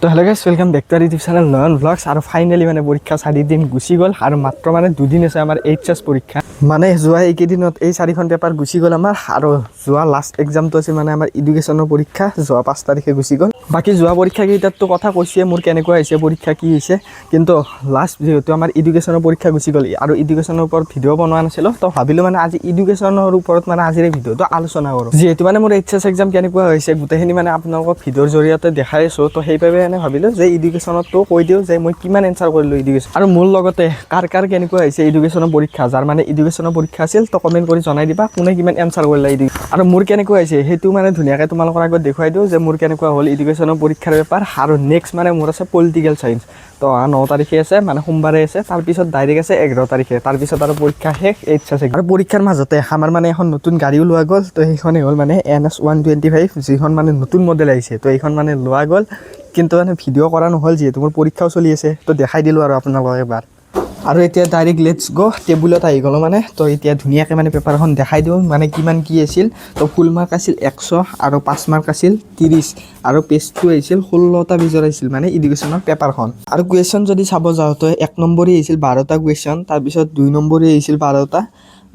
তো hello guys, welcome back to YouTube channel Nayan blogs. আর finally মানে পরীক্ষা 4 দিন গুছি গ'ল আর মাত্র মানে 2 দিন আছে আমার এইচএস পরীক্ষা। মানে যোৱা এইকেইদিনত এই 4খন পেপাৰ গুছি গ'ল আমাৰ, আৰু যোৱা লাষ্ট এক্সামটো আছে মানে আমাৰ এডুকেশ্যনৰ পৰীক্ষা যোৱা 5 তাৰিখে গুছি গ'ল। বাকি যোৱা পৰীক্ষা কেইটাতো কথা কৈছে মোৰ কেনেকুৱা হৈছে পৰীক্ষা কি হৈছে, কিন্তু লাষ্ট যেহেতু আমাৰ এডুকেশ্যনৰ পৰীক্ষা গুছি গ'ল আৰু এডুকেশ্যনৰ ওপৰত ভিডিঅ' বনোৱা নাছিল, তো ভাবিলোঁ মানে আজি এডুকেশ্যনৰ ওপৰত মানে আজিৰ ভিডিঅ'টো আলোচনা কৰোঁ। যেহেতু মানে মোৰ এইচএস এক্সাম কেনেকুৱা হৈছে গোটেইখিনি মানে আপোনালোকক ভিডিঅ'ৰ জৰিয়তে দেখাই আছোঁ, তো সেইবাবে মানে ভাবিলোঁ যে এডুকেশ্যনতো কৈ দিওঁ যে মই কিমান এনচাৰ কৰিলোঁ এডুকেশ্যন, আৰু মোৰ লগতে কাৰ কেনেকুৱা হৈছে এডুকেশ্যনৰ পৰীক্ষা। যাৰ মানে এডুকেশ্যনৰ পৰীক্ষা আছিল তো কমেণ্ট কৰি জনাই দিবা কোনে কিমান এনচাৰ কৰিলা আৰু মোৰ কেনেকুৱা হৈছে সেইটো মানে ধুনীয়াকৈ তোমালোকৰ আগত দেখুৱাই দিওঁ যে মোৰ কেনেকুৱা হ'ল এডুকেশ্যনৰ পৰীক্ষাৰ পেপাৰ। আৰু নেক্সট মানে মোৰ আছে পলিটিকেল চায়েন্স, তো 9 তাৰিখে আছে মানে সোমবাৰে আছে, তাৰপিছত ডাইৰেক্ট আছে 11 তাৰিখে, তাৰপিছত আৰু পৰীক্ষা শেষ এইচএস। আৰু পৰীক্ষাৰ মাজতে আমাৰ মানে এখন নতুন গাড়ীও লোৱা গ'ল, তো সেইখনেই হ'ল মানে NS 125, যিখন মানে নতুন মডেল আহিছে, তো এইখন মানে লোৱা গ'ল। কিন্তু মানে ভিডিঅ' কৰা নহ'ল যিহেতু মোৰ পৰীক্ষাও চলি আছে, তো দেখাই দিলোঁ আৰু আপোনালোকক এবাৰ। আৰু এতিয়া ডাইৰেক্ট লেটছ গ' টেবুলত আহি গ'লোঁ মানে, তো এতিয়া ধুনীয়াকৈ মানে পেপাৰখন দেখাই দিওঁ মানে কিমান কি আছিল। তো ফুল মাৰ্ক আছিল 100 আৰু 5 মাৰ্ক আছিল 30, আৰু পেজটো আহিছিল 16টা পেজৰ আহিছিল মানে এডুকেশ্যনৰ পেপাৰখন। আৰু কুৱেশ্যন যদি চাব যাওঁ তো 1 নম্বৰী আহিছিল 12টা কুৱেশ্যন, তাৰপিছত 2 নম্বৰী আহিছিল 12টা,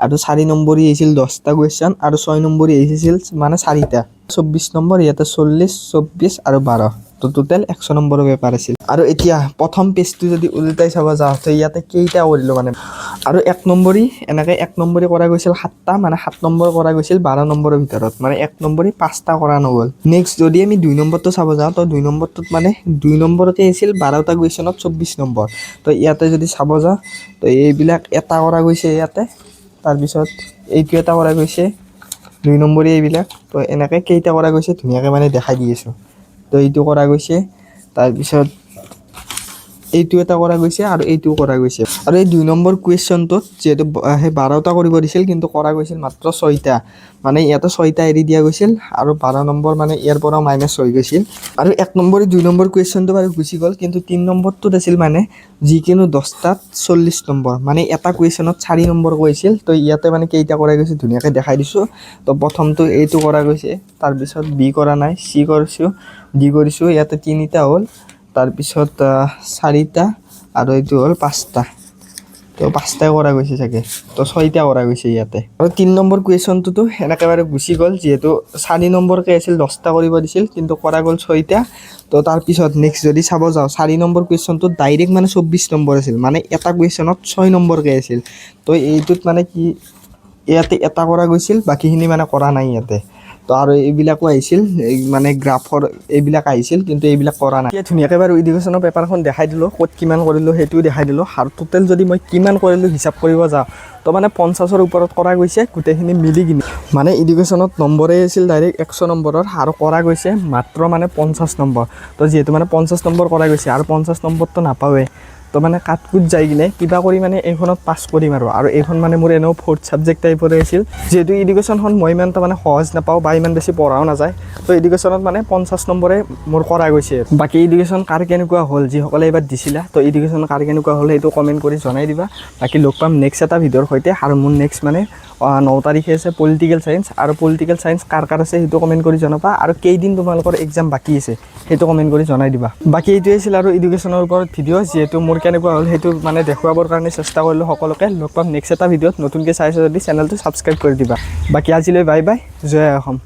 আৰু 4 নম্বৰী আহিছিল 10টা কুৱেশ্যন, আৰু 6 নম্বৰী আহিছিল মানে 4টা, 24 নম্বৰ, ইয়াতে 40, 24 আৰু 12, তো টোটেল 100 নম্বৰৰ পেপাৰ আছিল। আৰু এতিয়া প্ৰথম পেজটো যদি উল্টাই চাব যাওঁ তো ইয়াতে কেইটা কৰিলোঁ মানে, আৰু 1 নম্বৰী এনেকৈ 1 নম্বৰী কৰা গৈছিল 7টা, মানে 7 নম্বৰ কৰা গৈছিল 12 নম্বৰৰ ভিতৰত, মানে 1 নম্বৰী 5টা কৰা নগ'ল। নেক্সট যদি আমি 2 নম্বৰটো চাব যাওঁ তো 2 নম্বৰটোত মানে 2 নম্বৰতে আছিল 12টা কুৱেশ্যনত 24 নম্বৰ। তো ইয়াতে যদি চাব যাওঁ তো এইবিলাক এটা কৰা গৈছে ইয়াতে, তাৰপিছত এইটো এটা কৰা গৈছে 2 নম্বৰী এইবিলাক, তো এনেকৈ কেইটা কৰা গৈছে ধুনীয়াকৈ মানে দেখাই দি আছোঁ। তো এইটো কৰা গৈছে, তাৰপিছত এইটো এটা কৰা গৈছে, আৰু এইটোও কৰা গৈছে। আৰু এই 2 নম্বৰ কুৱেশ্যনটোত যিহেতু সেই 12টা কৰিব দিছিল কিন্তু কৰা গৈছিল মাত্ৰ 6টা, মানে ইয়াতে 6টা এৰি দিয়া গৈছিল, আৰু 12 নম্বৰ মানে ইয়াৰ পৰা মাইনাছ হৈ গৈছিল। আৰু 1 নম্বৰী 2 নম্বৰ কুৱেশ্যনটো বাৰু গুচি গ'ল, কিন্তু 3 নম্বৰটোত আছিল মানে যিকোনো 10টাত 40 নম্বৰ, মানে এটা কুৱেশ্যনত 4 নম্বৰ কৈছিল। তো ইয়াতে মানে কেইটা কৰা গৈছে ধুনীয়াকৈ দেখাই দিছোঁ। তো প্ৰথমটো এইটো কৰা গৈছে, তাৰপিছত বি কৰা নাই, চি কৰিছোঁ, ডি কৰিছোঁ, ইয়াতে 3টা হ'ল, তাৰপিছত 4টা, আৰু এইটো হ'ল 5টা, তো 5টাই কৰা গৈছে চাগে, তো 6টা কৰা গৈছে ইয়াতে। আৰু 3 নম্বৰ কুৱেশ্যনটোতো এনেকৈ বাৰু গুচি গ'ল, যিহেতু 4 নম্বৰকৈ আছিল 10টা কৰিব দিছিল কিন্তু কৰা গ'ল 6টা। তো তাৰপিছত নেক্সট যদি চাব যাওঁ 4 নম্বৰ কুৱেশ্যনটোত ডাইৰেক্ট মানে 24 নম্বৰ আছিল, মানে এটা কুৱেশ্যনত 6 নম্বৰকৈ আছিল। তো এইটোত মানে কি ইয়াতে এটা কৰা গৈছিল, বাকীখিনি মানে কৰা নাই ইয়াতে। তো আৰু এইবিলাকো আহিছিল মানে গ্ৰাফৰ এইবিলাক আহিছিল, কিন্তু এইবিলাক কৰা নাই। এতিয়া ধুনীয়াকৈ বাৰু এডুকেশ্যনৰ পেপাৰখন দেখাই দিলোঁ, ক'ত কিমান কৰিলোঁ সেইটোও দেখাই দিলোঁ। আৰু টোটেল যদি মই কিমান কৰিলোঁ হিচাপ কৰিব যাওঁ তো মানে 50ৰ ওপৰত কৰা গৈছে গোটেইখিনি মিলি কিনে। মানে এডুকেশ্যনত নম্বৰেই আছিল ডাইৰেক্ট 100 নম্বৰৰ, আৰু কৰা গৈছে মাত্ৰ মানে 50 নম্বৰ। তো যিহেতু মানে 50 নম্বৰ কৰা গৈছে আৰু 50 নম্বৰটো নাপাওঁৱে, তো মানে কাট যাই কিনে কিবা কৰি মানে এইখনত পাছ কৰিম। আৰু এইখন মানে মোৰ এনেও 4th ছাবজেক্ট টাইপৰে আছিল, যিহেতু এডুকেশ্যনখন মই ইমান এটা মানে সহজ নাপাওঁ বা ইমান বেছি পঢ়াও নাযায়, তো এডুকেশ্যনত মানে 50 নম্বৰে মোৰ কৰা গৈছে। বাকী এডুকেশ্যন কাৰ কেনেকুৱা হ'ল যিসকলে এইবাৰ দিছিলা, তো এডুকেশ্যন কাৰ কেনেকুৱা হ'ল সেইটো কমেণ্ট কৰি জনাই দিবা। বাকী লগ পাম নেক্সট এটা ভিডিঅ'ৰ সৈতে। আৰু মোৰ নেক্সট মানে 9 তাৰিখে আছে পলিটিকেল চায়েন্স, আৰু পলিটিকেল চায়েন্স কাৰ আছে সেইটো কমেণ্ট কৰি জনাবা, আৰু কেইদিন তোমালোকৰ এক্সাম বাকী আছে সেইটো কমেণ্ট কৰি জনাই দিবা। বাকী এইটোৱে আছিল আৰু এডুকেশ্যনৰ ওপৰত ভিডিঅ', যিহেতু মোৰ কেনেকুৱা হ'ল সেইটো মানে দেখুৱাবৰ কাৰণে চেষ্টা কৰিলোঁ সকলোকে। লগ পাম নেক্সট এটা ভিডিঅ'ত, নতুনকৈ চাইছোঁ যদি চেনেলটো ছাবস্ক্ৰাইব কৰি দিবা। বাকী আজিলৈ বাই বাই, জয় অসম।